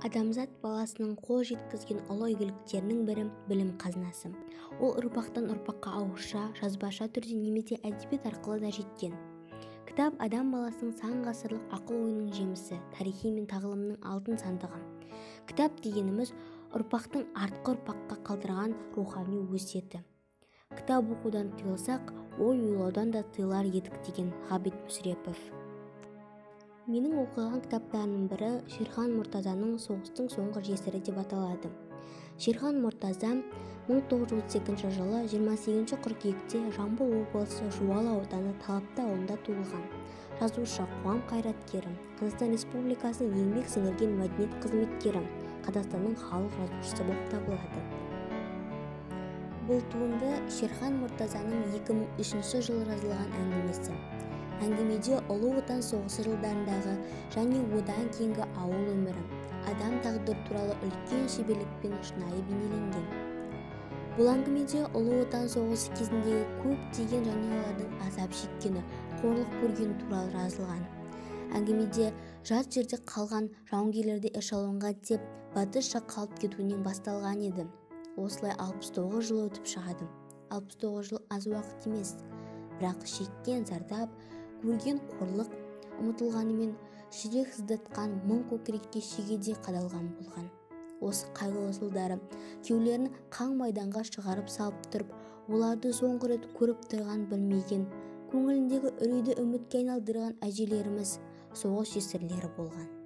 Адамзат баласының қол жеткізген ұлы игіліктерінің бірі білім қазынасы. Ол ұрпақтан ұрпаққа ауызша, жазбаша түрде немесе әдебиет арқылы да жеткен. Кітап адам баласының сан ғасырлық ақыл-ойының жемісі, тарихи мен тағылымның алтын сандығы. Кітап дегеніміз ұрпақтың артқы ұрпаққа қалдырған рухани өсиеті. Кітап оқудан тыйылсақ, ой ойлаудан да тыйылар едік деген Ғабит Мүсірепов. Менің оқыған кітаптарының бірі Шерхан Мұртазаның «Соғыстың соңғы жесірі» деп аталады. Шерхан Мұртаза 1932 жылы 28 қыркүйекте Жамбыл облысы Жуалы ауданы Талапты ауылында туылған. Жазушы, қоғам қайраткері, Қазақстан Республикасының еңбек сіңірген мәдениет қызметкері, Қазақстанның халық жазушысы болып табылады. Бұл туынды Шерхан Мұртазаның 2003 жылы жазылған әңгімесі. Әңгімеде Ұлы Отан соғысы жылдарындағы және одан кейінгі ауыл өмірі, адам тағдыры туралы үлкен шеберлікпен шынайы бейнеленген. Бұл әңгімеде Ұлы Отан соғысы кезіндегі көптеген жанұялардың азап шеккені, қорлық көргені туралы жазылған. Әңгімеде жат жерде қалған жауынгерлерді эшелонға тиеп, батыс жақ қалып кетуінен басталған еді. Осылай 69 жыл өтіп шығады. 69 жыл аз уақыт емес, бірақ шеккен зардап, көрген қорлық ұмытылғанымен жүрек сыздатқан мың көкірекке шегедей қадалған болған. Осы қайғылы жылдары күйеулерін қан майданға шығарып салып тұрып, оларды соңғы рет көріп тұрған білмеген, көңіліндегі үрейді үмітке айналдырған әжелеріміз, соғыс жесірлері болған.